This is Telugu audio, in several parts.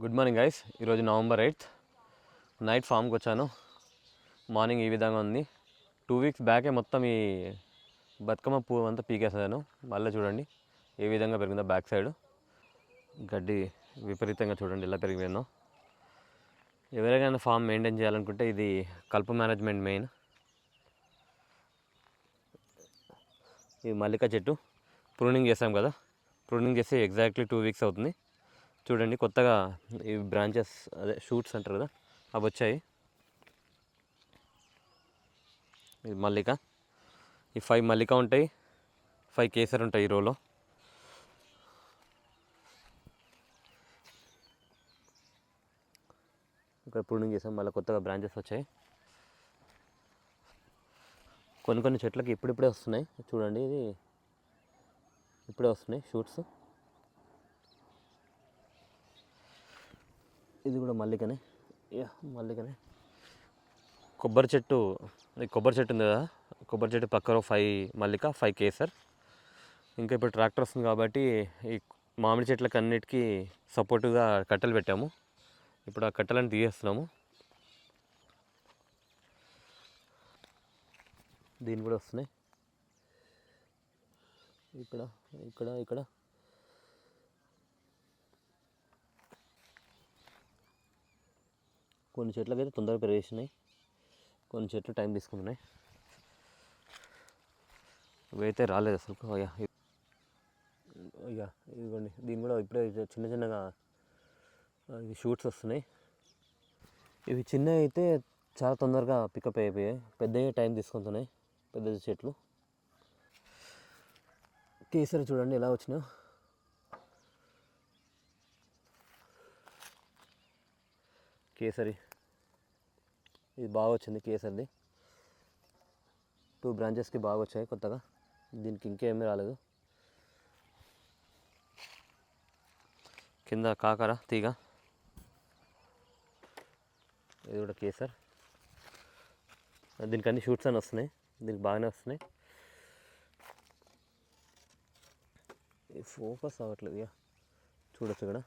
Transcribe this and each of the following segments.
Good morning guys. ఈరోజు నవంబర్ 8th నైట్ ఫామ్కి వచ్చాను. మార్నింగ్ ఈ విధంగా ఉంది. 2 weeks బ్యాకే మొత్తం ఈ బతుకమ్మ పువ్వు అంతా పీకేసాను. మళ్ళీ చూడండి ఏ విధంగా పెరిగిందో. బ్యాక్ సైడ్ గడ్డి విపరీతంగా చూడండి ఎలా పెరిగిపోయిందో. ఎవరైనా ఫామ్ మెయింటైన్ చేయాలనుకుంటే ఇది కలుపు మేనేజ్మెంట్ మెయిన్. ఈ మల్లిక చెట్టు ప్రూనింగ్ చేసాం కదా, ప్రూనింగ్ చేస్తే ఎగ్జాక్ట్లీ 2 weeks అవుతుంది. చూడండి కొత్తగా ఈ బ్రాంచెస్ అదే షూట్స్ అంటారు కదా అవి వచ్చాయి. ఇది మల్లిక. ఈ 5 మల్లిక ఉంటాయి, 5 కేసర్ ఉంటాయి ఈ రోలో. ఇక్కడ ప్రూనింగ్ చేసాం, మళ్ళీ కొత్తగా బ్రాంచెస్ వచ్చాయి. కొన్ని చెట్లకి ఇప్పుడిప్పుడే వస్తున్నాయి. చూడండి ఇది ఇప్పుడే వస్తున్నాయి షూట్స్. ఇది కూడా మల్లికనే, మల్లికనే. కొబ్బరి చెట్టు ఉంది కదా, కొబ్బరి చెట్టు పక్కన 5 మల్లిక, 5 కేసర్. ఇంకా ఇప్పుడు ట్రాక్టర్ వస్తుంది కాబట్టి ఈ మామిడి చెట్లకి అన్నిటికీ సపోర్టుగా కట్టెలు పెట్టాము. ఇప్పుడు ఆ కట్టెలను తీసేస్తున్నాము. దీన్ని కూడా వస్తున్నాయి ఇక్కడ ఇక్కడ ఇక్కడ. కొన్ని చెట్లకి అయితే తొందరగా పెరిగేసినాయి, కొన్ని చెట్లు టైం తీసుకుంటున్నాయి. ఇవైతే రాలేదు అసలు. ఇదిగోండి, దీన్ని కూడా ఇప్పుడే చిన్నగా ఇవి షూట్స్ వస్తున్నాయి. ఇవి చిన్నవి అయితే చాలా తొందరగా పికప్ అయిపోయాయి, పెద్దవి టైం తీసుకుంటున్నాయి. పెద్ద చెట్లు కేసరి చూడండి ఎలా వచ్చినాయో. కేసరి ఇది బాగా వచ్చింది, కేసరిది 2 బ్రాంచెస్కి బాగా వచ్చాయి కొత్తగా. దీనికి ఇంకేమీ రాలేదు. కింద కాకర తీగ, ఇది కూడా కేసర్. దీనికి అన్ని షూట్స్ అని వస్తున్నాయి, దీనికి బాగానే వస్తున్నాయి. ఫోకస్ అవ్వట్లేదు, ఇక చూడొచ్చు ఇక్కడ.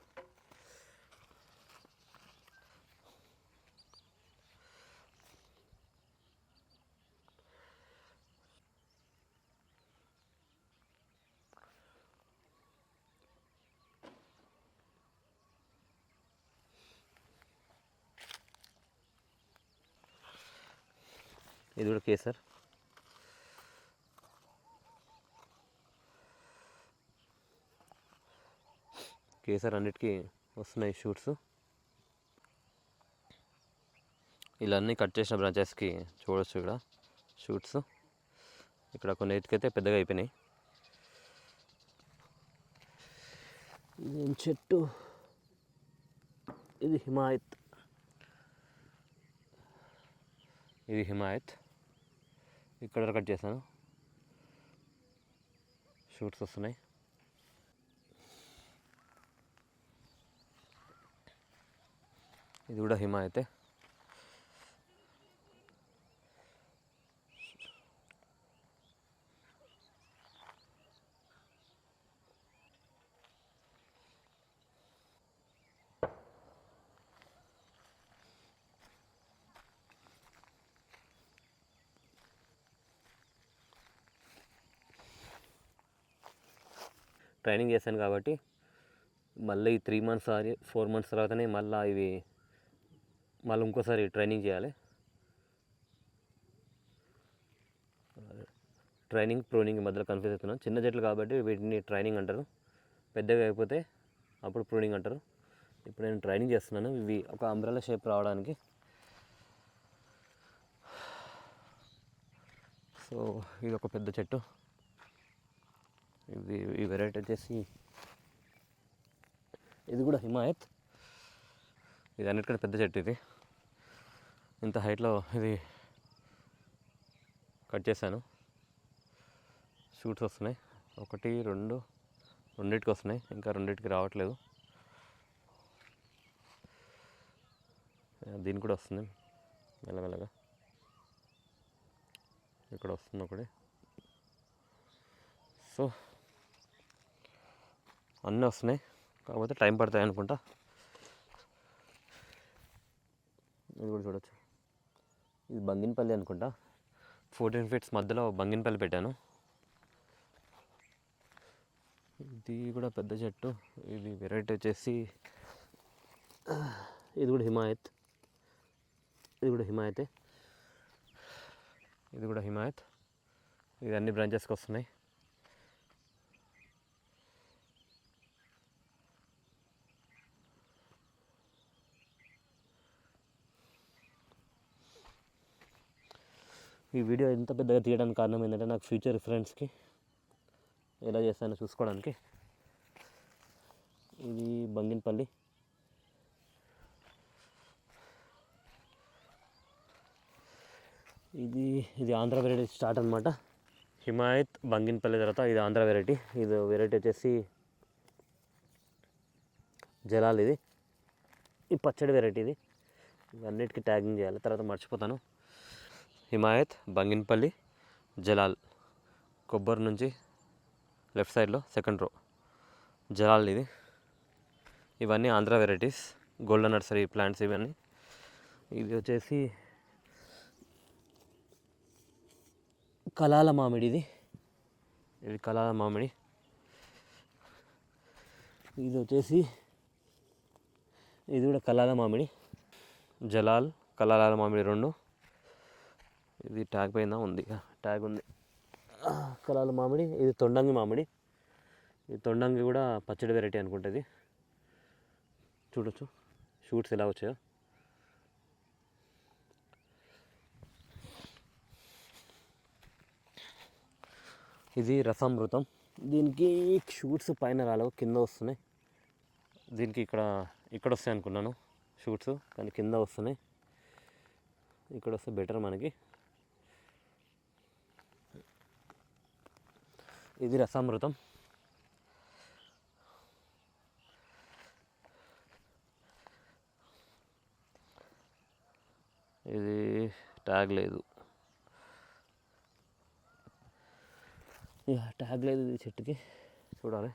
ఇది కూడా కేసర్. కేసర్ అన్నిటికీ వస్తున్నాయి షూట్స్. ఇలా అన్నీ కట్ చేసిన బ్రాంచెస్కి చూడవచ్చు ఇక్కడ షూట్స్. ఇక్కడ కొన్ని ఎత్తుకైతే పెద్దగా అయిపోయినాయి. ఇది చెట్టు, ఇది హిమాయత్. ఇది హిమాయత్. ఇక్కడ కట్ చేశాను, షూట్స్ వస్తున్నాయి. ఇది కూడా హిమాయతే. ట్రైనింగ్ చేశాను కాబట్టి మళ్ళీ 3 months 4 months తర్వాతనే మళ్ళీ ఇంకోసారి ట్రైనింగ్ చేయాలి. ట్రైనింగ్ ప్రూనింగ్ మధ్యలో కన్ఫ్యూజ్ అవుతున్నాను. చిన్న చెట్లు కాబట్టి వీటిని ట్రైనింగ్ అంటారు, పెద్దగా అయిపోతే అప్పుడు ప్రూనింగ్ అంటారు. ఇప్పుడు నేను ట్రైనింగ్ చేస్తున్నాను ఇవి ఒక అంబ్రెల్లా షేప్ రావడానికి. సో ఇది ఒక పెద్ద చెట్టు. ఈ వెరైటీ వచ్చేసి ఇది కూడా హిమాయత్. ఇది అన్నిటికంటే పెద్ద చెట్టు. ఇది ఇంత హైట్లో ఇది కట్ చేశాను. షూట్స్ వస్తున్నాయి, 1 2 రెండింటికి వస్తున్నాయి, ఇంకా రెండింటికి రావట్లేదు. దీనికి కూడా వస్తుంది మెల్లమెల్లగా. ఇక్కడ వస్తుంది ఒకటి. సో అన్నీ వస్తున్నాయి, కాకపోతే టైం పడతాయి అనుకుంటా. ఇది కూడా చూడొచ్చు. ఇది బంగినపల్లి అనుకుంటా. 14 ఫీట్స్ మధ్యలో బంగినపల్లి పెట్టాను. ఇది కూడా పెద్ద చెట్టు. ఇది వెరైటీ వచ్చేసి ఇది కూడా హిమాయత్. ఇది కూడా హిమాయతే. ఇది కూడా హిమాయత్. ఇది అన్ని బ్రాంచెస్కి వస్తున్నాయి. ఈ వీడియో ఎంత పెద్దగా తీయడానికి కారణం ఏంటంటే నాకు ఫ్యూచర్ రిఫరెన్స్కి ఎలా చేస్తానో చూసుకోవడానికి. ఇది బంగినపల్లి. ఇది ఆంధ్ర వెరైటీ స్టార్ట్ అనమాట. హిమాయత్, బంగినపల్లి తర్వాత ఇది ఆంధ్ర వెరైటీ. ఇది వెరైటీ వచ్చేసి జలాల్. ఈ పచ్చడి వెరైటీ. ఇది అన్నిటికీ ట్యాగింగ్ చేయాలి, తర్వాత మర్చిపోతాను. హిమాయత్, బంగినపల్లి, జలాల్. కొబ్బరి నుంచి లెఫ్ట్ సైడ్లో సెకండ్ రో జలాల్. ఇవన్నీ Andhra varieties, golden nursery plants ఇవన్నీ. ఇది వచ్చేసి కలాల మామిడి. ఇది కలాల మామిడి. ఇది వచ్చేసి ఇది కూడా కలాల మామిడి. జలాల్, కలాల మామిడి రెండు. ఇది ట్యాగ్ పైన ఉంది, ట్యాగ్ ఉంది. కలాల మామిడి. ఇది తొండంగి మామిడి. ఈ తొండంగి కూడా పచ్చడి వెరైటీ అనుకుంటుంది. చూడొచ్చు షూట్స్ ఎలా వచ్చాయో. ఇది రసామృతం. దీనికి షూట్స్ పైన రాలేవు, కింద వస్తున్నాయి. దీనికి ఇక్కడ వస్తాయి అనుకున్నాను షూట్స్, కానీ కింద వస్తున్నాయి. ఇక్కడ వస్తే బెటర్ మనకి. ఇది రసామృతం. ఇది ట్యాగ్ లేదు, ట్యాగ్ లేదు ఇది చెట్టుకి, చూడాలి.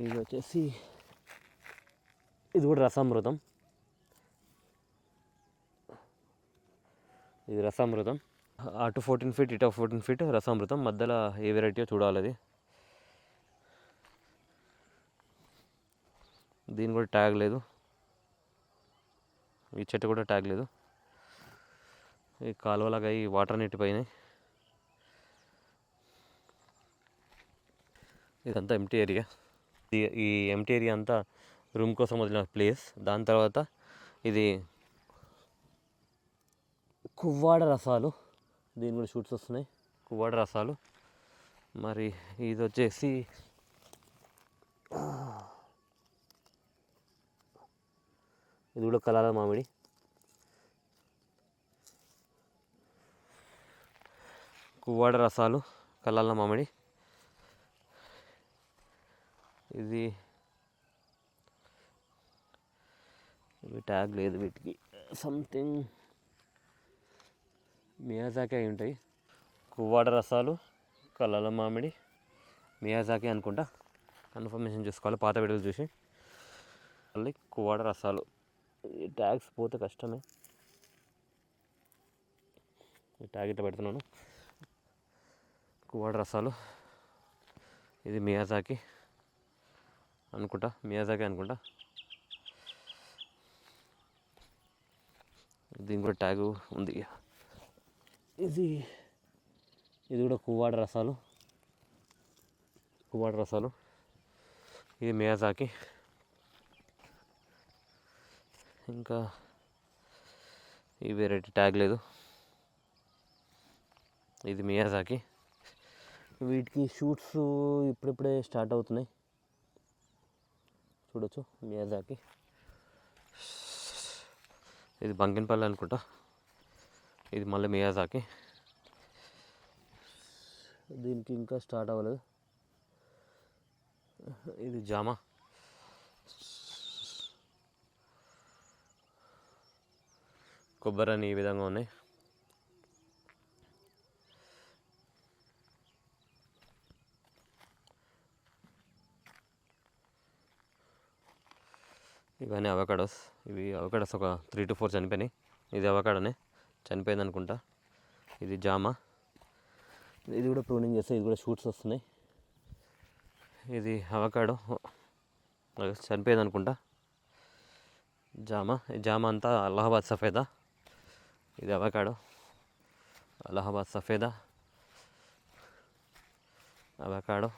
ఇది వచ్చేసి ఇది కూడా రసామృతం. ఇది రసామృతం. అటు 14 ఫీట్ ఇటు 14 ఫీట్ రసామృతం. మధ్యలో ఏ వెరైటీయో చూడాలి. అది దీని కూడా ట్యాగ్ లేదు. ఈ చెట్టు కూడా ట్యాగ్ లేదు. ఈ కాలువలాగా ఈ వాటర్ నీటి పైన ఇదంతా ఎంటీ ఏరియా. ఈ ఎంటీ ఏరియా అంతా రూమ్ కోసం వదిలిన ప్లేస్. దాని తర్వాత ఇది కువ్వాడ రసాలు. దీని కూడా షూట్స్ వస్తున్నాయి, కువ్వాడ రసాలు. మరి ఇది వచ్చేసి ఇది కూడా కలాల మామిడి. కువ్వాడ రసాలు, కలాల మామిడి. ఇది ట్యాగ్ లేదు వీటికి. సంథింగ్ మియాజాకి అయి ఉంటాయి. కువ్వాడ రసాలు, కలాల మామిడి, మియాజాకి అనుకుంటా. కన్ఫర్మేషన్ చూసుకోవాలి పాత వీడియోలు చూసి. మళ్ళీ కువ్వాడ రసాలు. ఈ ట్యాగ్స్ పోతే కష్టమే. ఈ ట్యాగ్ ఇట్లా పెడుతున్నాను. కువ్వాడ రసాలు. ఇది మియాజాకి అనుకుంటా, మియాజాకి అనుకుంటా. దీని కూడా ట్యాగు ఉంది. ఇది కూడా కువ్వాడ రసాలు, కువ్వాడ రసాలు. ఇది మియాజాకి. ఇంకా ఈ వెరైటీ ట్యాగ్ లేదు. ఇది మియాజాకి. వీటికి షూట్స్ ఇప్పుడిప్పుడే స్టార్ట్ అవుతున్నాయి, చూడొచ్చు. మియాజాకి. ఇది బంగినపల్లి అనుకుంటా. ఇది మళ్ళీ మియాజాకి. దీనికి ఇంకా స్టార్ట్ అవ్వలేదు. ఇది జామా. కొబ్బరి అని ఈ విధంగా ఉన్నాయి. ఇవన్నీ అవకాడోస్. ఇవి అవకాడోస్ ఒక 3 to 4 చనిపోయినాయి. ఇది అవకాడోనే, చనిపోయింది అనుకుంటా. ఇది జామ, ఇది కూడా ప్రూనింగ్ చేస్తే ఇది కూడా షూట్స్ వస్తున్నాయి. ఇది అవకాడో చనిపోయింది అనుకుంటా. జామ అంతా అలహాబాద్ సఫేదా. ఇది avocado, Allahabad Safeda, avocado.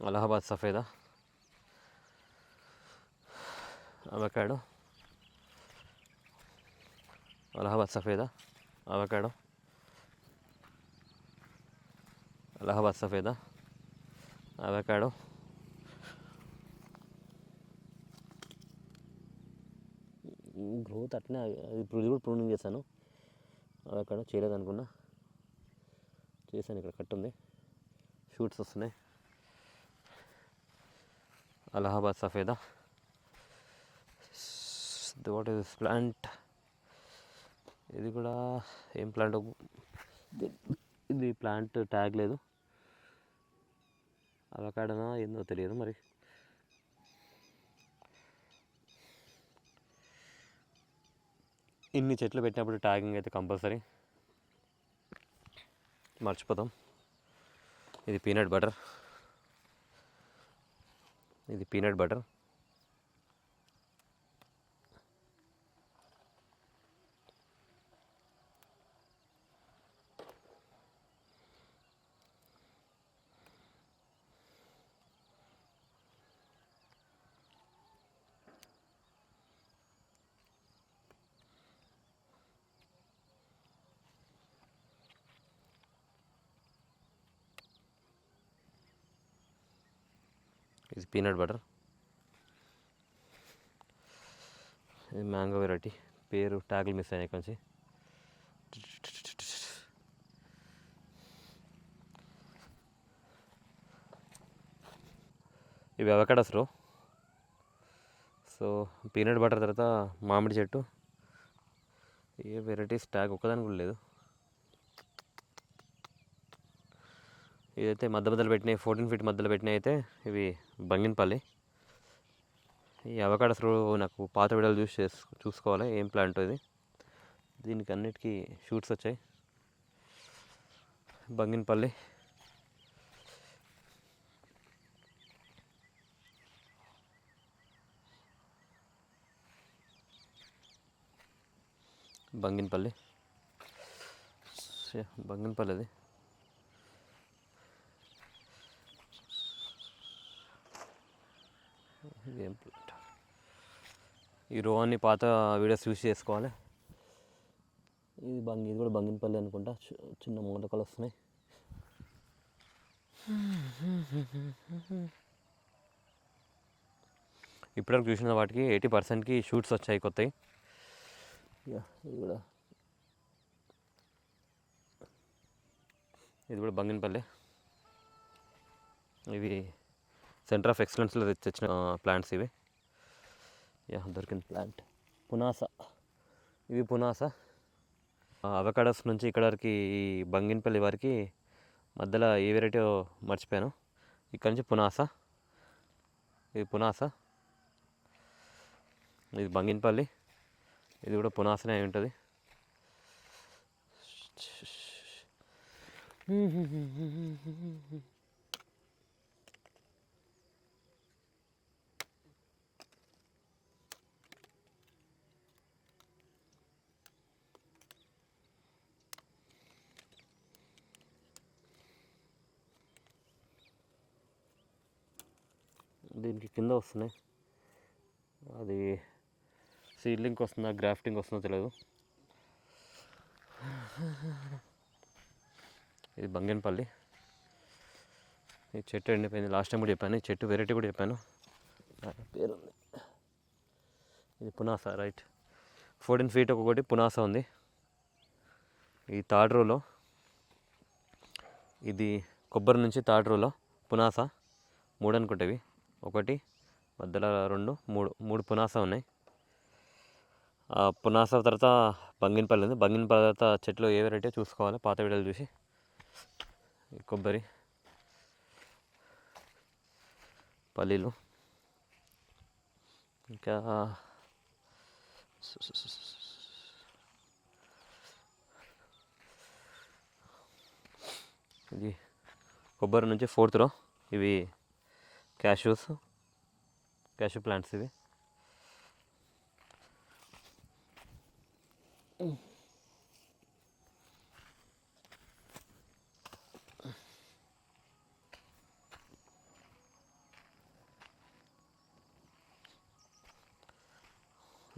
Allahabad Safeda, avocado, Allahabad Safeda, avocado, Allahabad Safeda, avocado. Growth అట్నే, ఇప్పుడు ఇది కూడా ప్రూనింగ్ చేశాను. అవకాడో చేయలేదు అనుకున్నా, చేశాను. ఇక్కడ కట్ ఉంది, షూట్స్ వస్తున్నాయి. Allahabad Safeda. What is plant? ఇది కూడా ఏం ప్లాంట్? ఇది ప్లాంట్ ట్యాగ్ లేదు. అవకాడోనా ఏందో తెలియదు మరి. ఇన్ని చెట్లు పెట్టినప్పుడు ట్యాగింగ్ అయితే కంపల్సరీ, మర్చిపోతాం. ఇది పీనట్ బటర్, ఇది పీనట్ బటర్. ఇది పీనట్ బటర్. ఇది మ్యాంగో వెరైటీ, పేరు ట్యాగులు మిస్ అయినాయి కొంచెం. ఇవి అవకాడోస్ రో. సో పీనట్ బటర్ తర్వాత మామిడి చెట్టు. ఏ వెరైటీస్ ట్యాగ్ ఒక్కదాని కూడా లేదు. ఇదైతే మధ్యలో పెట్టినాయి, 14 feet మధ్యలో పెట్టినాయి. అయితే ఇవి బంగినపల్లి. ఈ అవకాడోస్ రో నాకు పాత వీడియోలు చూసుకోవాలి ఏం ప్లాంట్ ఇది. దీనికి అన్నిటికీ షూట్స్ వచ్చాయి. బంగినపల్లి. బంగినపల్లి అది. ఇదేం ప్లాంట్? ఈ రో అన్ని పాత వీడియోస్ యూస్ చేసుకోవాలి. ఇది కూడా బంగినపల్లి అనుకుంటా. చిన్న మొలకలు వస్తున్నాయి. ఇప్పటివరకు చూసిన వాటికి 80%కి షూట్స్ వచ్చాయి కొత్తవి. ఇది కూడా బంగినపల్లి. ఇవి సెంటర్ ఆఫ్ ఎక్సలెన్స్లో తెచ్చిన ప్లాంట్స్ ఇవి. దొరికింది ప్లాంట్ పునాస. ఇవి పునాస. అవకాడోస్ నుంచి ఇక్కడ వరకు ఈ బంగినపల్లి వరకు మధ్యలో ఏ వెరైటీ మర్చిపోయాను. ఇక్కడ నుంచి పునాస. ఇది పునాస, ఇది బంగినపల్లి. ఇది కూడా పునాసనే అయి ఉంటుంది. దీనికి కింద వస్తున్నాయి. అది సీడ్లింగ్ వస్తుందా గ్రాఫ్టింగ్ వస్తుందో తెలియదు. ఇది బంగినపల్లి. ఈ చెట్టు ఎండిపోయింది. లాస్ట్ టైం కూడా చెప్పాను. ఈ చెట్టు వెరైటీ కూడా చెప్పాను, పేరుంది. ఇది పునాస రైట్. 14 feet ఒక్కొక్కటి పునాస ఉంది. ఈ థర్డ్ రోలో ఇది కొబ్బరి నుంచి థర్డ్ రోలో పునాస 3 అనుకుంటేవి. 1 మధ్యలో 2 3 పునాస ఉన్నాయి. పునాస తర్వాత బంగినపల్లి ఉంది. బంగినపల్లి తర్వాత చెట్లు ఏ వెరైటీ చూసుకోవాలి, పాత వీడియోలు చూసి. కొబ్బరి, పల్లీలు, ఇంకా ఇది కొబ్బరి నుంచి 4th రో. ఇవి క్యాష్యూ ప్లాంట్స్ ఇవి.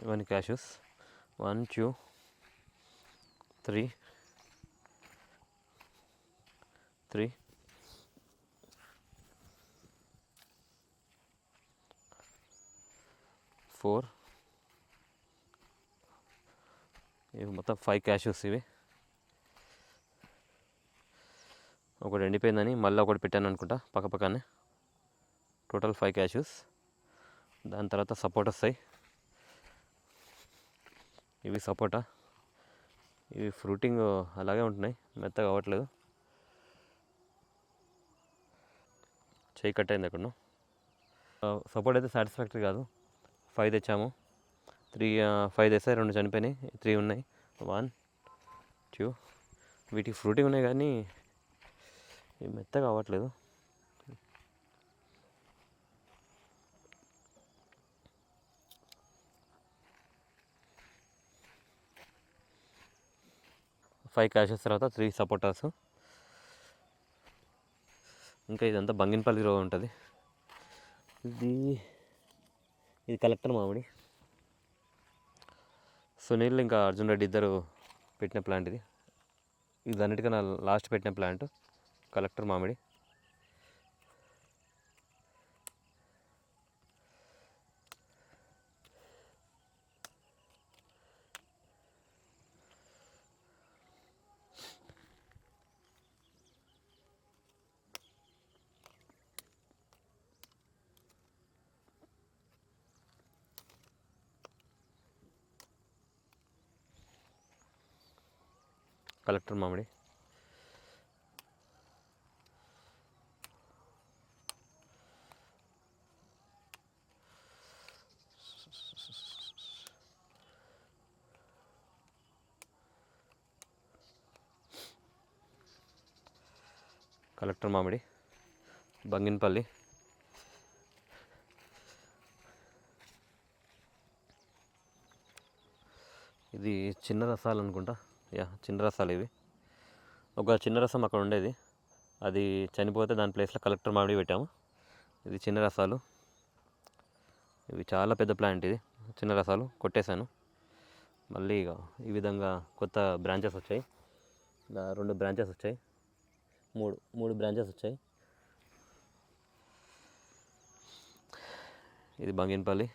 ఇవన్నీ క్యాష్యూస్. 1 2 3 4. ఇవి మొత్తం 5 క్యాష్యూస్ ఇవి. ఒకటి ఎండిపోయిందని మళ్ళీ ఒకటి పెట్టాను అనుకుంటా పక్కనే. Total 5 cashews. దాని తర్వాత సపోటా వస్తాయి. ఇవి సపోటా. ఇవి ఫ్రూటింగ్ అలాగే ఉంటున్నాయి, మెత్తగా అవ్వట్లేదు. చేయి కట్ అయింది ఎక్కడో. సపోటా అయితే సాటిస్ఫాక్టరీ కాదు. 5 తెచ్చాము. 5 తెస్తే 2 చనిపోయినాయి, 3 ఉన్నాయి. 1 2. వీటికి ఫ్రూటింగ్ ఉన్నాయి కానీ ఇవి మెత్తగా అవ్వట్లేదు. ఫైవ్ క్యాషెస్ తర్వాత 3 సపోటాస్. ఇంకా ఇదంతా బంగినపల్లి రో ఉంటుంది. ఇది కలెక్టర్ మామిడి. సునీల్ ఇంకా అర్జున్ రెడ్డి ఇద్దరు పెట్టిన ప్లాంట్ ఇది. ఇది అన్నిటికన్నా లాస్ట్ పెట్టిన ప్లాంట్ కలెక్టర్ మామిడి. కలెక్టర్ మామిడి. కలెక్టర్ మామిడి, బంగినపల్లి. ఇది చిన్న రసాలు అనుకుంటా. చిన్న రసాలు ఇవి. ఒక చిన్న రసం అక్కడ ఉండేది, అది చనిపోతే దాని ప్లేస్లో కలెక్టర్ మామిడి పెట్టాము. ఇది చిన్న రసాలు. ఇవి చాలా పెద్ద ప్లాంట్. ఇది చిన్న రసాలు కొట్టేశాను. మళ్ళీ ఇక ఈ విధంగా కొత్త బ్రాంచెస్ వచ్చాయి. 2 బ్రాంచెస్ వచ్చాయి, 3 బ్రాంచెస్ వచ్చాయి. ఇది బంగినపల్లి.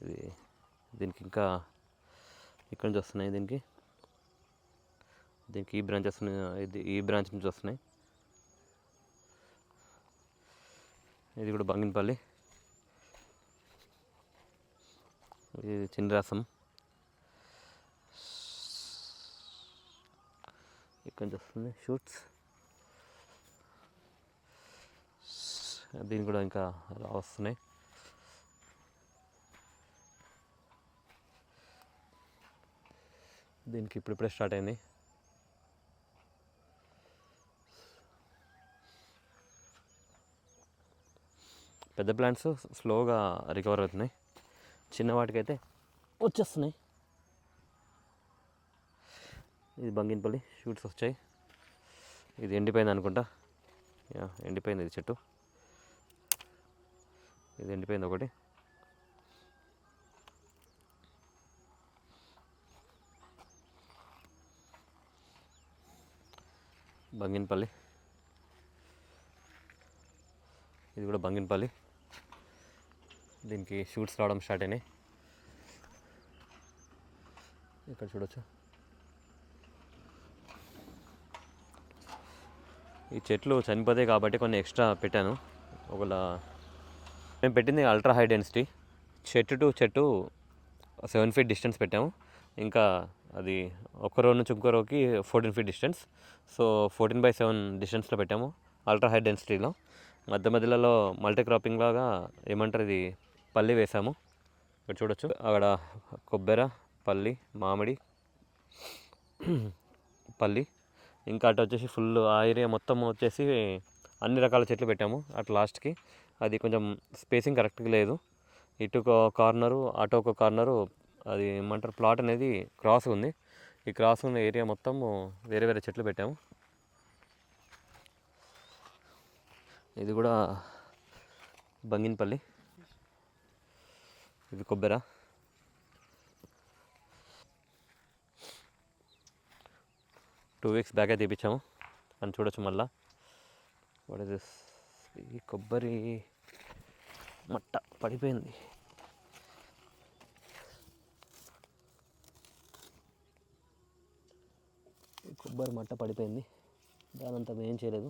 ఇది దీనికి ఇంకా ఇక్కడ నుంచి వస్తున్నాయి. దీనికి ఈ బ్రాంచెస్, ఈ బ్రాంచ్ నుంచి వస్తున్నాయి. ఇది కూడా బంగినపల్లి. ఇది చిన్న రసం. ఇక్కడ నుంచి వస్తుంది షూట్స్. దీనికి కూడా ఇంకా వస్తున్నాయి. దీనికి ఇప్పుడిప్పుడే స్టార్ట్ అయింది. పెద్ద ప్లాంట్స్ స్లోగా రికవర్ అవుతున్నాయి, చిన్న వాటికైతే వచ్చేస్తున్నాయి. ఇది బంగినపల్లి షూట్స్ వచ్చాయి. ఇది ఎండిపోయింది అనుకుంటా. ఎండిపోయింది ఇది చెట్టు. ఇది ఎండిపోయింది ఒకటి. బంగినపల్లి. ఇది కూడా బంగినపల్లి. దీనికి షూట్స్ రావడం స్టార్ట్ అయినాయి. ఇక్కడ చూడొచ్చు. ఈ చెట్లు చనిపోతాయి కాబట్టి కొన్ని ఎక్స్ట్రా పెట్టాను. ఒకవేళ మేము పెట్టింది అల్ట్రా హై డెన్సిటీ. చెట్టు టు చెట్టు 7 ఫీట్ డిస్టెన్స్ పెట్టాము. ఇంకా అది ఒక రో నుంచి ఇంకో రోకి 14 ఫీట్ డిస్టెన్స్. సో 14/7 డిస్టెన్స్లో పెట్టాము, అల్ట్రా హై డెన్సిటీలో. మధ్యలో మల్టీ క్రాపింగ్ లాగా ఏమంటారు ఇది పల్లి వేసాము. ఇక్కడ చూడొచ్చు, అక్కడ కొబ్బరి, పల్లి, మామిడి, పల్లి, ఇంకా అటు వచ్చేసి ఫుల్ ఆ ఏరియా మొత్తం వచ్చేసి అన్ని రకాల చెట్లు పెట్టాము. అటు లాస్ట్కి అది కొంచెం స్పేసింగ్ కరెక్ట్గా లేదు. ఇటు ఒక కార్నరు, అటు ఒక కార్నరు, అది ఏమంటారు ప్లాట్ అనేది క్రాస్ ఉంది. ఈ క్రాస్ ఉన్న ఏరియా మొత్తం వేరే వేరే చెట్లు పెట్టాము. ఇది కూడా బంగినపల్లి, ఇది కొబ్బరి. 2 వీక్స్ బ్యాకే తీపించాము అని చూడొచ్చు. మళ్ళా వాట్ ఇస్ దిస్, ఈ కొబ్బరి మట్ట పడిపోయింది. కొబ్బరి మట్ట పడిపోయింది, దానంతా ఏం చేయలేదు.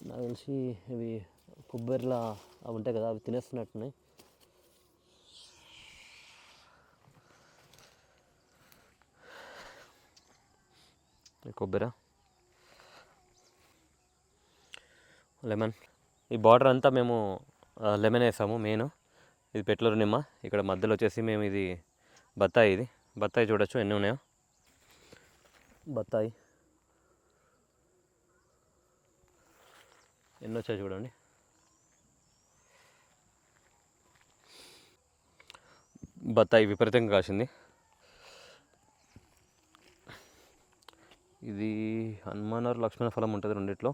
నాకు తెలిసి ఇవి కొబ్బరిలా అవి ఉంటాయి కదా, అవి తినేస్తున్నట్టున్నాయి. కొబ్బరి, లెమన్, ఈ బార్డర్ అంతా మేము లెమన్ వేసాము మెయిన్. ఇది పెట్లూరు నిమ్మ. ఇక్కడ మధ్యలో వచ్చేసి మేము ఇది బత్తాయి, ఇది బత్తాయి చూడొచ్చు ఎన్ని ఉన్నాయో. బత్తాయి ఎన్ని వచ్చాయి చూడండి. బత్తాయి విపరీతంగా కాసింది. ఇది హనుమాన్ ఆర్ లక్ష్మణ ఫలం ఉంటుంది రెండిట్లో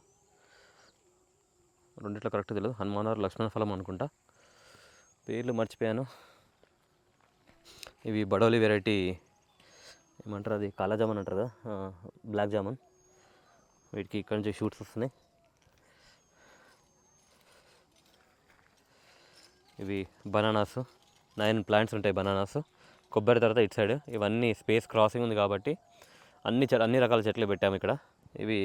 కరెక్ట్ తెలియదు. హనుమాన్ ఆర్ లక్ష్మణ ఫలం అనుకుంటా, పేర్లు మర్చిపోయాను. ఇవి బడోలి వెరైటీ ఏమంటారు, అది కాలా జామున్ అంటారు కదా, బ్లాక్ జామున్. వీటికి ఇక్కడ నుంచి షూట్స్ వస్తున్నాయి. ఇవి బనానాస్, 9 ప్లాంట్స్ ఉంటాయి బనానాస్. కొబ్బరి తర్వాత ఇటు సైడ్ ఇవన్నీ స్పేస్ క్రాసింగ్ ఉంది కాబట్టి అన్ని రకాల చెట్లు పెట్టాము ఇక్కడ. ఇవి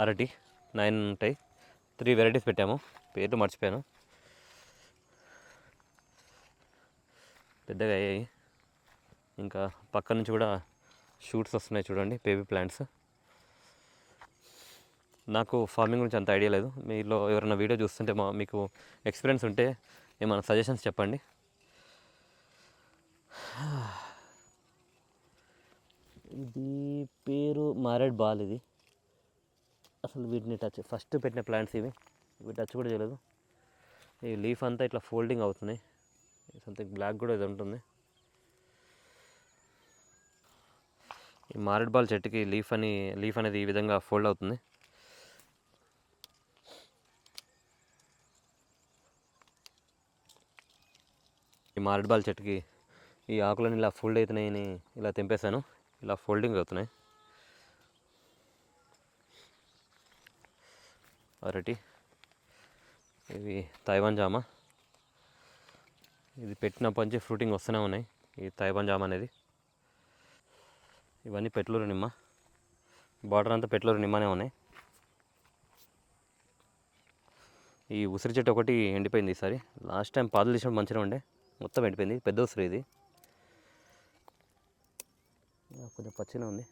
అరటి 9 ఉంటాయి, 3 వెరైటీస్ పెట్టాము, పేర్లు మర్చిపోయాను. పెద్దగా అయ్యాయి. ఇంకా పక్క నుంచి కూడా షూట్స్ వస్తున్నాయి చూడండి, బేబీ ప్లాంట్స్. నాకు ఫార్మింగ్ గురించి అంత ఐడియా లేదు. మీలో ఎవరైనా వీడియో చూస్తుంటే మీకు ఎక్స్పీరియన్స్ ఉంటే ఏమైనా సజెషన్స్ చెప్పండి. ఇది పేరు మారేడ్ బాల్. ఇది అసలు వీటిని ఫస్ట్ పెట్టిన ప్లాంట్స్ ఇవి టచ్ కూడా చేయలేదు. ఈ లీఫ్ అంతా ఇట్లా ఫోల్డింగ్ అవుతున్నాయి. సంథింగ్ బ్లాక్ కూడా ఇది ఉంటుంది. ఈ మారేడ్ బాల్ చెట్టుకి లీఫ్ అనేది ఈ విధంగా ఫోల్డ్ అవుతుంది. ఈ మారేడ్ బాల్ చెట్టుకి ఈ ఆకులని ఇలా ఫోల్డ్ అవుతున్నాయని ఇలా తెంపేశాను, ఇలా ఫోల్డింగ్ అవుతున్నాయి. అరటి, ఇవి తైవాన్ జామ. ఇది పెట్టినప్పటి నుంచి ఫ్రూటింగ్ వస్తూనే ఉన్నాయి ఈ తైవాన్ జామ అనేది. ఇవన్నీ పెట్లూరు నిమ్మ, బార్డర్ అంతా పెట్లూరు నిమ్మనే ఉన్నాయి. ఈ ఉసిరి చెట్టు ఒకటి ఎండిపోయింది ఈసారి. లాస్ట్ టైం పాదులు తీసినప్పుడు మంచిగా ఉండే, మొత్తం ఎండిపోయింది. పెద్ద ఉసిరి ఇది, కొంచెం పచ్చిగా ఉంది.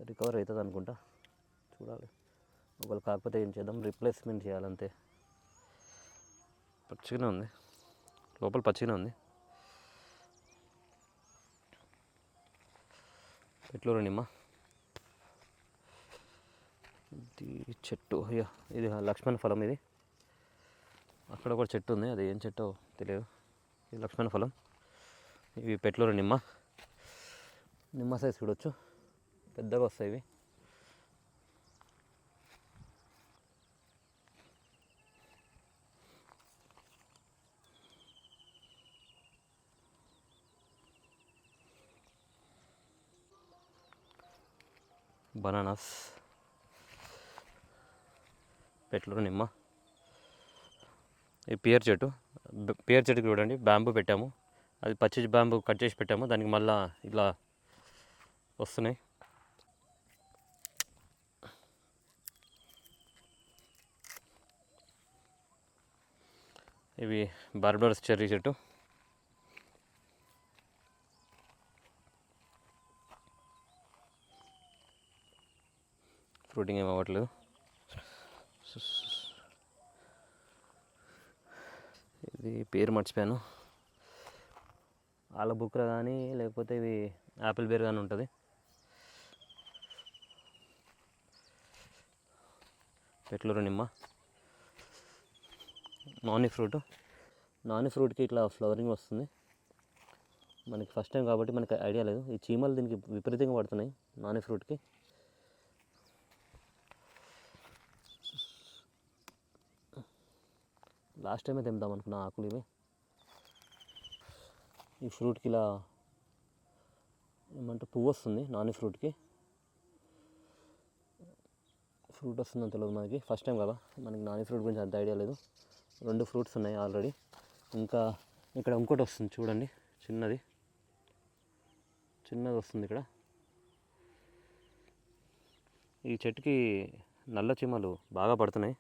రికవర్ అవుతుంది అనుకుంటా, చూడాలి. ఒకవేళ కాకపోతే ఏం చేద్దాం, రీప్లేస్మెంట్ చేయాలంతే. పచ్చిగానే ఉంది, లోపల పచ్చిగానే ఉంది. పెట్లూరు నిమ్మ. ఇది చెట్టు, ఇది లక్ష్మణ ఫలం. ఇది అక్కడ ఒక చెట్టు ఉంది, అది ఏం చెట్టో తెలియదు. ఇది లక్ష్మణ ఫలం. ఇవి పెట్లూరు నిమ్మ సైజ్ చూడొచ్చు, పెద్దగా వస్తాయి ఇవి. బనానాస్, పెట్లూరు నిమ్మ. ఈ పియర్ చెట్టుకి చూడండి బ్యాంబూ పెట్టాము. అది పచ్చి బ్యాంబూ కట్ చేసి పెట్టాము, దానికి మళ్ళీ ఇలా వస్తున్నాయి. ఇవి బార్బడోస్ చెర్రీ చెట్టు. ఫ్రూటింగ్ ఏమి అవ్వట్లేదు. ఇది పేరు మర్చిపోయాను. ఆలబుక్రా కానీ లేకపోతే ఇవి యాపిల్ బేర్ కానీ ఉంటుంది. పెట్లూరు నిమ్మ. నాని ఫ్రూట్కి ఇట్లా ఫ్లవరింగ్ వస్తుంది. మనకి ఫస్ట్ టైం కాబట్టి మనకి ఐడియా లేదు. ఈ చీమలు దీనికి విపరీతంగా పడుతున్నాయి నాని ఫ్రూట్కి. లాస్ట్ టైమే తెంపుదాం అనుకున్నా ఆకులు ఇవి. ఈ ఫ్రూట్కి ఇలా ఏమంటే పువ్వు వస్తుంది. నాని ఫ్రూట్కి ఫ్రూట్ వస్తుందని తెలియదు మనకి, ఫస్ట్ టైం కదా, మనకి నాని ఫ్రూట్ గురించి అంత ఐడియా లేదు. 2 ఫ్రూట్స్ ఉన్నాయి ఆల్రెడీ. ఇంకా ఇక్కడ ఇంకోటి వస్తుంది చూడండి, చిన్నది వస్తుంది ఇక్కడ. ఈ చెట్టుకి నల్ల చీమలు బాగా పడుతున్నాయి.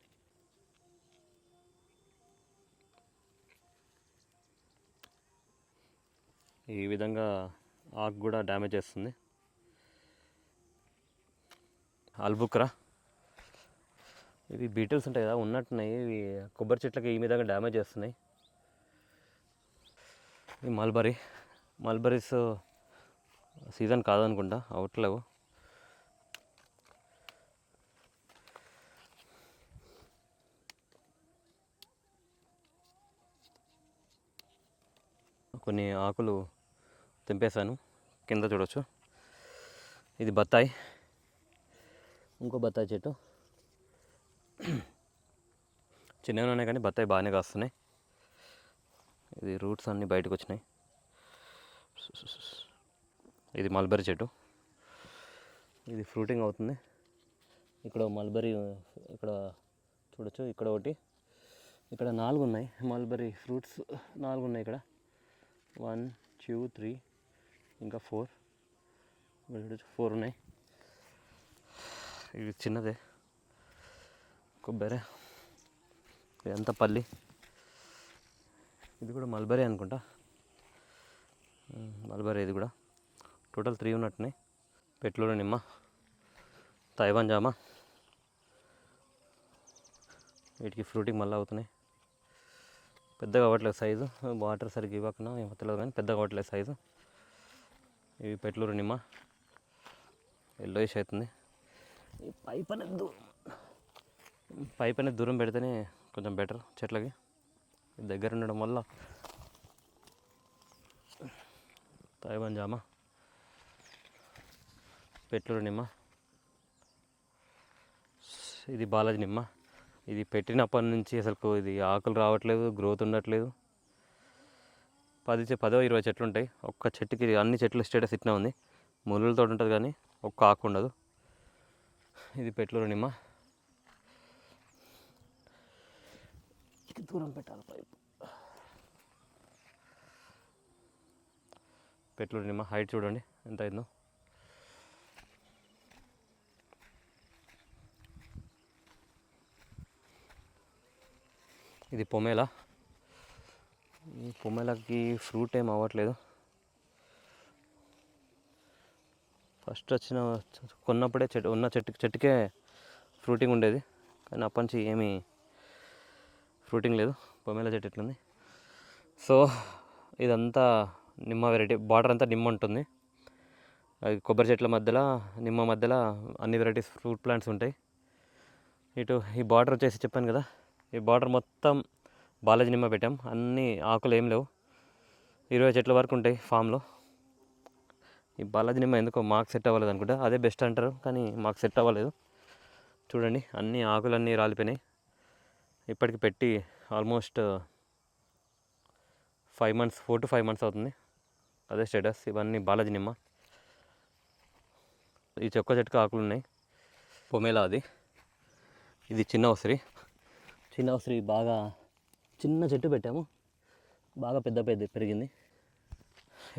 ఈ విధంగా ఆకు కూడా డ్యామేజ్ చేస్తుంది. ఆల్బుక్రా, ఇవి బీటిల్స్ ఉంటాయి కదా, ఉన్నట్టున్నాయి. ఇవి కొబ్బరి చెట్లకి ఈ విధంగా డ్యామేజ్ చేస్తున్నాయి. ఈ మల్బరీస్ సీజన్ కాదనుకుంటా, అవట్లేవు. కొన్ని ఆకులు తెంపేశాను, కింద చూడొచ్చు. ఇది బత్తాయి, ఇంకో బత్తాయి చెట్టు. చిన్నగా ఉన్నాయి కానీ బత్తాయి బాగానే కాస్తున్నాయి. ఇది రూట్స్ అన్నీ బయటకు వచ్చినాయి. ఇది మల్బరీ చెట్టు, ఇది ఫ్రూటింగ్ అవుతుంది. ఇక్కడ మల్బరీ, ఇక్కడ చూడొచ్చు, ఇక్కడ ఒకటి, ఇక్కడ 4 ఉన్నాయి మల్బరీ ఫ్రూట్స్. 4 ఉన్నాయి ఇక్కడ. 1 2 3 ఇంకా 4, ఇక్కడ చూడొచ్చు 4 ఉన్నాయి. ఇది చిన్నదే కొబ్బరి, ఇదంతా పల్లి. ఇది కూడా మల్బరీ అనుకుంటా, మల్బరీ. ఇది కూడా టోటల్ 3 ఉన్నట్టున్నాయి. పెట్లూరు నిమ్మ, తైవాన్ జామ, వీటికి ఫ్రూటింగ్ మళ్ళీ అవుతున్నాయి. పెద్దగా అవ్వట్లేదు సైజు, వాటర్ సరిగ్గా ఇవ్వకుండా ఏమో తెలియదు కానీ పెద్దగా అవ్వట్లేదు సైజు. ఇవి పెట్లూరు నిమ్మ, ఎల్లోయిష్ అవుతుంది. ఈ పైప్ అనేది దూరం పెడితేనే కొంచెం బెటర్ చెట్లకి, దగ్గర ఉండడం వల్ల. తైవాన్ జామ, పెట్లూరు నిమ్మ, ఇది బాలాజీ నిమ్మ. ఇది పెట్టినప్పటి నుంచి అసలు ఇది ఆకులు రావట్లేదు, గ్రోత్ ఉండట్లేదు. 10-20 చెట్లు ఉంటాయి ఒక్క చెట్టుకి. అన్ని చెట్లు స్టేటస్ ఇట్లా ఉంది, ముళ్ళతో ఉంటుంది కానీ ఒక్క ఆకు ఉండదు. ఇది పెట్లూరు నిమ్మ. దూరం పెట్టాలి పైపు. పెట్లూరు నిమ్మ హైట్ చూడండి ఎంత అయిందో. ఇది పొమేలా. ఈ పొమేలాకి ఫ్రూట్ ఏం అవ్వట్లేదు. ఫస్ట్ కొన్నప్పుడే ఉన్న చెట్టుకే ఫ్రూటింగ్ ఉండేది, కానీ అప్పటి నుంచి ఏమీ ఫ్రూటింగ్ లేదు. పొమేలా చెట్టు ఎట్లుంది. సో ఇదంతా నిమ్మ వెరైటీ. బార్డర్ అంతా నిమ్మ ఉంటుంది. అది కొబ్బరి చెట్ల మధ్యలో, నిమ్మ మధ్యలో అన్ని వెరైటీస్ ఫ్రూట్ ప్లాంట్స్ ఉంటాయి. ఇటు ఈ బార్డర్ వచ్చేసి చెప్పాను కదా, ఈ బార్డర్ మొత్తం బాలాజీ నిమ్మ పెట్టాం. అన్ని ఆకులు ఏం లేవు, 20 చెట్ల వరకు ఉంటాయి ఫామ్లో. ఈ బాలాజీ నిమ్మ ఎందుకో మాకు సెట్ అవ్వలేదు అనుకుంటా, అదే బెస్ట్ అంటారు కానీ మాకు సెట్ అవ్వలేదు. చూడండి అన్ని ఆకులన్నీ రాలిపోయినాయి. ఇప్పటికి పెట్టి ఆల్మోస్ట్ 4 to 5 months అవుతుంది. అదే స్టేటస్. ఇవన్నీ బాలాజీ నిమ్మ. ఈ చెక్క చెట్టుకు ఆకులు ఉన్నాయి. పొమేలా అది. ఇది చిన్న ఉసిరి బాగా చిన్న చెట్టు పెట్టాము, బాగా పెద్ద పెరిగింది.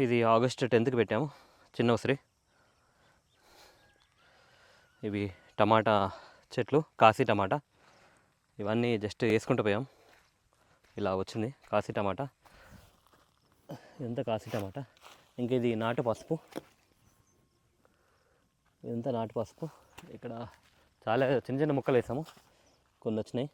ఇది August 10th పెట్టాము, చిన్న ఉసిరి. ఇవి టమాటా చెట్లు, కాశీ టమాటా. ఇవన్నీ జస్ట్ వేసుకుంటూ పోయాం. ఇలా వచ్చింది కాశీ టమాటా. ఇదంతా కాశీ టమాటా. ఇంకా ఇది నాటు పసుపు. ఇదంతా నాటు పసుపు. ఇక్కడ చాలా చిన్న చిన్న ముక్కలు వేసాము, కొన్ని వచ్చినాయి.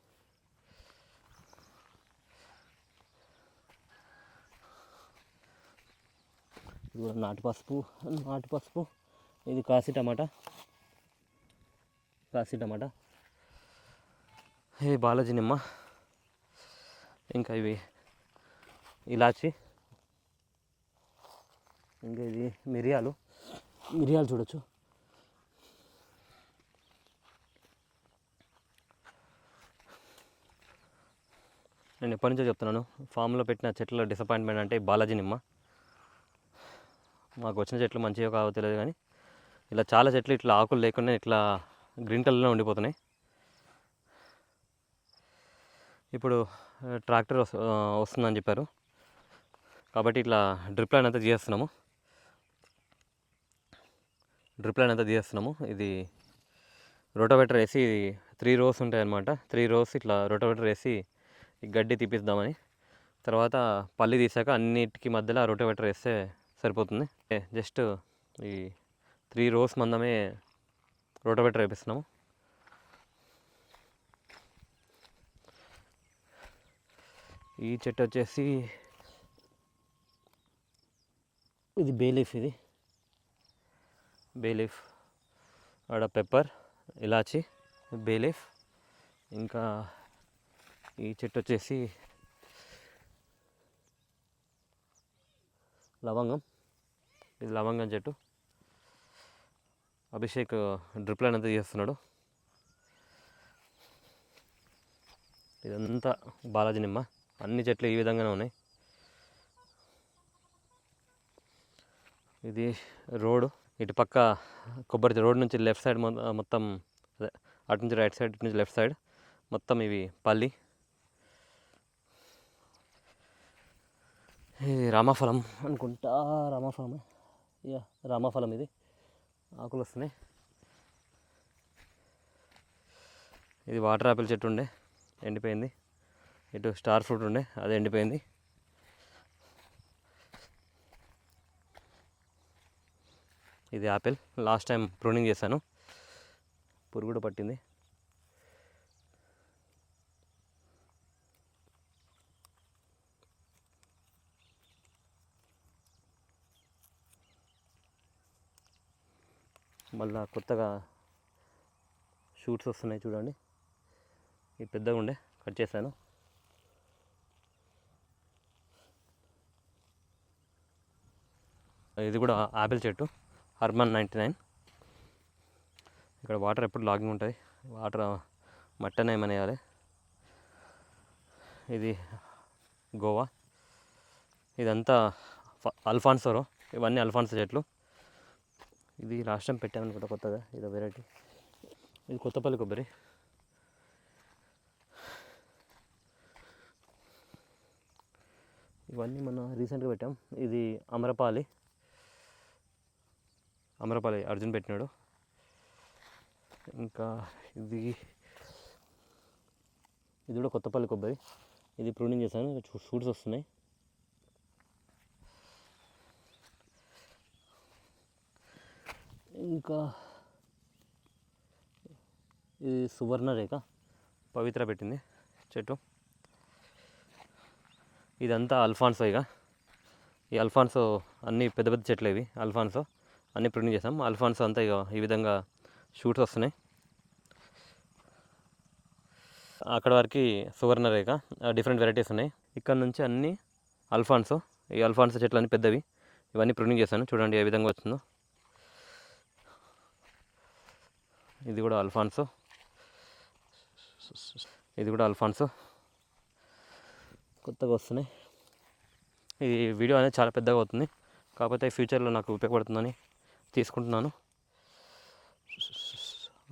ఇది కూడా నాటు పసుపు. ఇది కాశీ టమాటా. ఇది బాలాజీ నిమ్మ. ఇంకా ఇవి ఇలాచి. ఇంకా ఇది మిరియాలు చూడొచ్చు. నేను ఎప్పటి నుంచో చెప్తున్నాను, ఫామ్లో పెట్టిన చెట్ల డిసప్పాయింట్మెంట్ అంటే బాలాజీ నిమ్మ. మాకు వచ్చిన చెట్లు మంచిగా కావో తెలియదు కానీ ఇలా చాలా చెట్లు ఇట్లా ఆకులు లేకుండా ఇట్లా గ్రీన్ కలర్లో ఉండిపోతున్నాయి. ఇప్పుడు ట్రాక్టర్ వస్తుందని చెప్పారు కాబట్టి ఇట్లా డ్రిప్ లైన్ అంతా చేస్తున్నాము. ఇది రోటోవేటర్ వేసి 3 rows ఉంటాయన్నమాట. 3 rows ఇట్లా రోటోవేటర్ వేసి గడ్డి తీపిద్దామని. తర్వాత పల్లి తీసాక అన్నిటికీ మధ్యలో రోటోవేటర్ వేస్తే సరిపోతుంది. జస్ట్ ఈ 3 rows మందమే రోటోవేటర్ వేపిస్తున్నాము. ఈ చెట్టు వచ్చేసి ఇది బే లీఫ్ ఆడ పెప్పర్, ఇలాచి, బే లీఫ్. ఇంకా ఈ చెట్టు వచ్చేసి లవంగం. ఇది లవంగం చెట్టు. అభిషేక్ డ్రిప్ లైన్ అంతా చేస్తున్నాడు. ఇదంతా బాలాజీ నిమ్మ. అన్ని చెట్లు ఈ విధంగానే ఉన్నాయి. ఇది రోడ్డు. ఇటు పక్క కొబ్బరి రోడ్ నుంచి లెఫ్ట్ సైడ్ మొత్తం, అదే అటు నుంచి రైట్ సైడ్, ఇటు నుంచి లెఫ్ట్ సైడ్ మొత్తం ఇవి పల్లి. ఇది రామఫలం అనుకుంటా, రామఫలం ఇది. ఆకులు వస్తున్నాయి. ఇది వాటర్ యాపిల్ చెట్టు ఉండే, ఎండిపోయింది. ఇటు స్టార్ ఫ్రూట్ ఉండే, అది ఎండిపోయింది. ఇది యాపిల్. లాస్ట్ టైం ప్రూనింగ్ చేశాను, పురుగు పట్టింది. మళ్ళా కొత్తగా షూట్స్ వస్తున్నాయి చూడండి. ఇది పెద్దగా ఉండే, కట్ చేశాను. ఇది కూడా యాపిల్ చెట్టు, హర్మన్ 99. ఇక్కడ వాటర్ ఎప్పుడు లాగింగ్ ఉంటుంది, వాటర్ మట్టనే ఏమనేయాలి. ఇది గోవా. ఇదంతా అల్ఫాన్సోరో. ఇవన్నీ అల్ఫాన్సో చెట్లు. ఇది లాస్ట్ టైం పెట్టామనుకుంటా కొత్తగా, ఇదో వెరైటీ. ఇది కొత్తపల్లి కొబ్బరి. ఇవన్నీ మనం రీసెంట్గా పెట్టాం. ఇది అమరపాలి అర్జున్ పెట్టినాడు. ఇంకా ఇది కూడా కొత్తపల్లి కొబ్బరి. ఇది ప్రూనింగ్ చేశాను, షూట్స్ వస్తున్నాయి. ఇంకా ఇది సువర్ణరేఖ, పవిత్ర పెట్టింది చెట్టు. ఇదంతా అల్ఫాన్సో. ఈ అల్ఫాన్సో అన్నీ పెద్ద పెద్ద చెట్లు ఇవి. అల్ఫాన్సో అన్నీ ప్రూనింగ్ చేసాం. అల్ఫాన్సో అంతా ఈ విధంగా షూట్స్ వస్తున్నాయి. అక్కడ వరకు సువర్ణరేఖ, డిఫరెంట్ వెరైటీస్ ఉన్నాయి. ఇక్కడ నుంచి అన్నీ అల్ఫాన్సో. ఈ అల్ఫాన్సో చెట్లు అన్నీ పెద్దవి. ఇవన్నీ ప్రూనింగ్ చేశాను, చూడండి ఏ విధంగా వచ్చిందో. ఇది కూడా అల్ఫాన్సో. కొత్తగా వస్తున్నాయి. ఈ వీడియో అనేది చాలా పెద్దగా అవుతుంది, కాకపోతే ఫ్యూచర్లో నాకు ఉపయోగపడుతుందని తీసుకుంటున్నాను.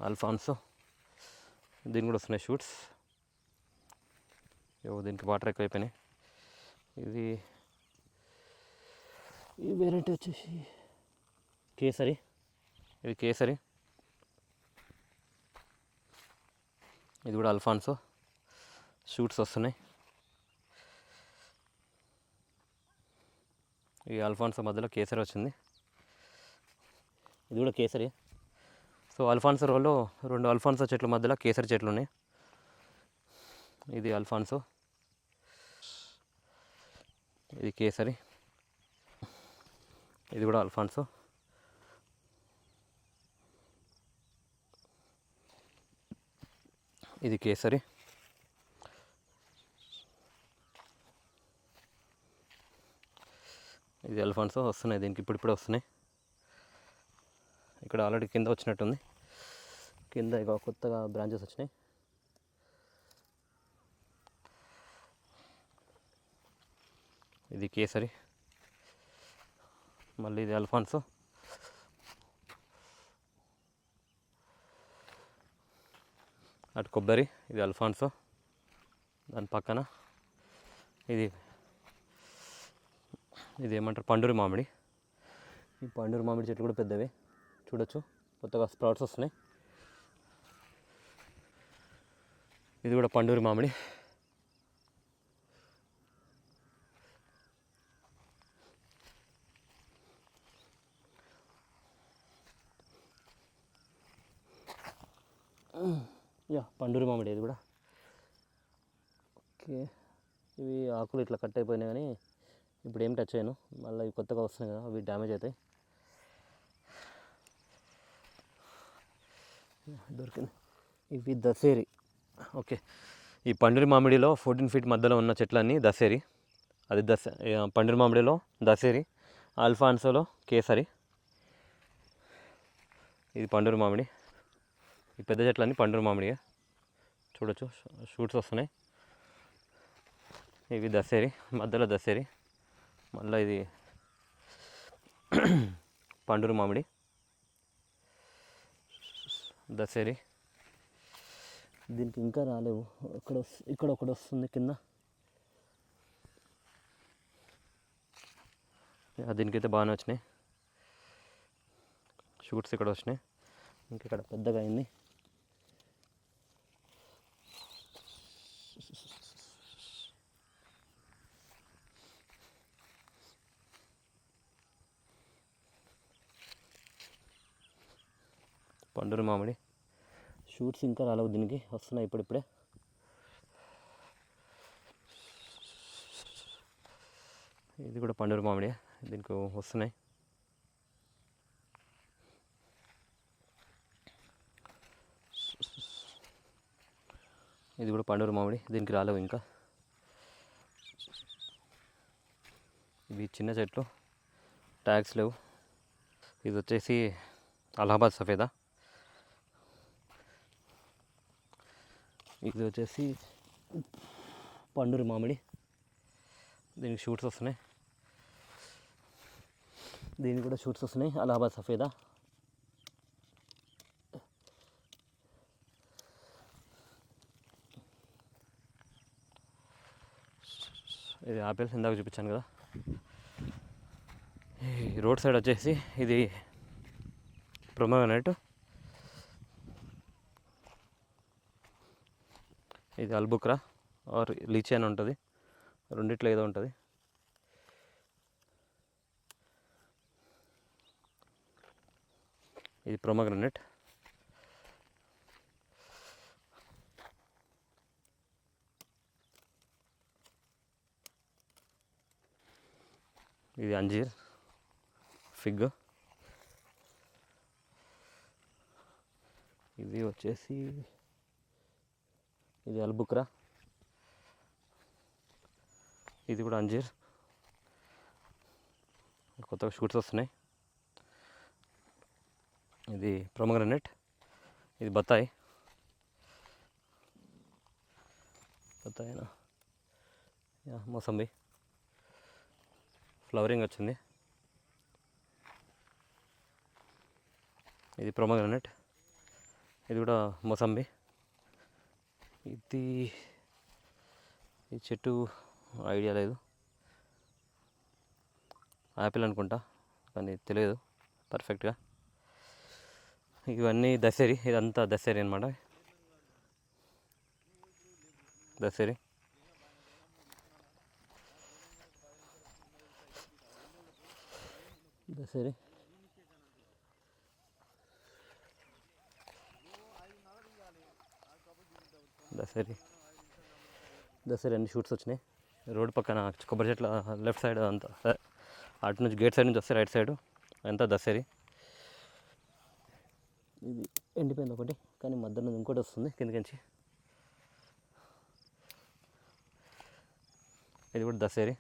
అల్ఫాన్సో. దీని కూడా వస్తున్నాయి షూట్స్. దీనికి వాటర్ ఎక్కువైపోయినాయి. ఈ వెరైటీ వచ్చేసి కేసరి. ఇది కేసరి. ఇది కూడా అల్ఫాన్సో. షూట్స్ వస్తున్నాయి. ఈ అల్ఫాన్సో మధ్యలో కేసరి వచ్చింది. ఇది కూడా కేసరి. సో అల్ఫాన్సో రోలో 2 అల్ఫాన్సో చెట్ల మధ్యలో కేసరి చెట్లు ఉన్నాయి. ఇది అల్ఫాన్సో, ఇది కేసరి. ఇది కూడా అల్ఫాన్సో. ఇది కేసరి. ఇది అల్ఫాన్సో. వస్తున్నాయి దీనికి ఇప్పుడిప్పుడే వస్తున్నాయి. ఇక్కడ ఆల్రెడీ కింద వచ్చినట్టుంది. కింద ఇక కొత్తగా బ్రాంచెస్ వచ్చినాయి. ఇది కేసరి, మళ్ళీ ఇది అల్ఫాన్సో. అటు కొబ్బరి, ఇది అల్ఫాన్సో. దాని పక్కన ఇది ఏమంటారు, పండూరి మామిడి. ఈ పండూరి మామిడి చెట్లు కూడా పెద్దవి, చూడొచ్చు. కొత్తగా స్ప్రౌట్స్ వస్తున్నాయి. ఇది కూడా పండూరి మామిడి. పండూరి మామిడి ఇది కూడా. ఓకే, ఇవి ఆకులు ఇట్లా కట్ అయిపోయినాయి కానీ ఇప్పుడు ఏం టచ్ చేయను. మళ్ళీ ఇవి కొత్తగా వస్తున్నాయి కదా, అవి డ్యామేజ్ అవుతాయి. దొరికింది. ఇవి దసేరి. ఓకే, ఈ పండూరి మామిడిలో 14 ఫీట్ మధ్యలో ఉన్న చెట్లన్నీ దసేరి. అది పండూరి మామిడిలో దసేరి, అల్ఫాన్సోలో కేసరి. ఇది పండూరి మామిడి. ఈ పెద్ద చెట్లన్నీ పండూరి మామిడిగా చూడొచ్చు, షూట్స్ వస్తున్నాయి. ఇవి దసేరి, మధ్యలో దసేరి. మళ్ళీ ఇది పండూరి మామిడి, దసేరి. దీనికి ఇంకా రాలేవు. ఇక్కడ ఒకటి వస్తుంది కింద. దీనికైతే బాగానే వచ్చినాయి షూట్స్. ఇక్కడ వచ్చినాయి. ఇంకా ఇక్కడ పెద్దగా అయింది. పండూరి మామిడి షూట్స్ ఇంకా రాలేవు, దీనికి వస్తున్నాయి ఇప్పుడిప్పుడే. ఇది కూడా పండూరి మామిడి, దీనికి వస్తున్నాయి. ఇది కూడా పండూరి మామిడి, దీనికి రాలేవు ఇంకా. ఇవి చిన్న చెట్లు, ట్యాగ్స్ లేవు. ఇది వచ్చేసి అలహాబాద్ సఫేదా. ఇది వచ్చేసి పండూరి మామిడి, దీనికి షూట్స్ వస్తున్నాయి. దీనికి కూడా షూట్స్ వస్తున్నాయి, అలహాబాద్ సఫేదా. ఇది ఆపిల్ ఇందాక చూపించాను కదా. ఈ రోడ్ సైడ్ వచ్చేసి ఇది ప్రొమోగ్రానేట్. ఇది అల్బుక్రా ఆర్ లీచీ అని ఉంటుంది, రెండిట్లో ఏదో ఉంటుంది. ఇది ప్రొమోగ్రానేట్. ఇది అంజీర్, ఫిగ్. ఇది వచ్చేసి ఇది అల్బుక్రా. ఇది కూడా అంజీర్. కొత్తగా షూట్స్ వస్తున్నాయి. ఇది ప్రొమోగ్రానేట్. ఇది బత్తాయి. బత్తాయినా మోసంబి. ఫ్లవరింగ్ వచ్చింది. ఇది ప్రొమోగ్రానేట్. ఇది కూడా మోసంబి. ఈ చెట్టు ఐడియా లేదు, యాపిల్ అనుకుంటా కానీ తెలియదు పర్ఫెక్ట్గా. ఇవన్నీ దసేరి, ఇదంతా దసేరి అనమాట. దసేరి. దసరి దసరి దసరి అన్ని షూట్స్ వచ్చినాయి. రోడ్ పక్కన కొబ్బరి చెట్ల లెఫ్ట్ సైడ్ అంతా అటు నుంచి గేట్ సైడ్ నుంచి వస్తే రైట్ సైడ్ అంతా దసరి. ఇది ఎండిపోయింది ఒకటి, కానీ మధ్యలో ఇంకోటి వస్తుంది కిందకించి. ఇది కూడా దసరి.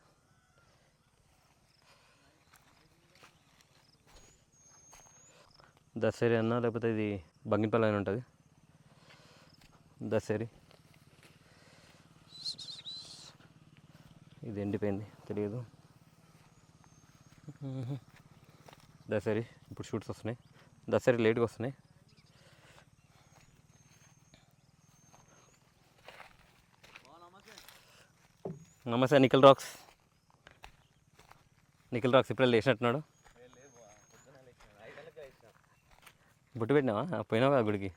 దసరి అన్న లేకపోతే ఇది బంగిపల్లి అని ఉంటుంది. దసరి ఇది ఎండిపోయింది తెలియదు. దసరి ఇప్పుడు షూట్స్ వస్తున్నాయి. దసరి లేట్గా వస్తున్నాయి. నమస్తే నిఖిల్ రాక్స్. నిఖిల్ రాక్స్ ఇప్పుడే లేచినట్టున్నాడు. బుట్టు పెట్టినావా? పోయినావా గుడికి?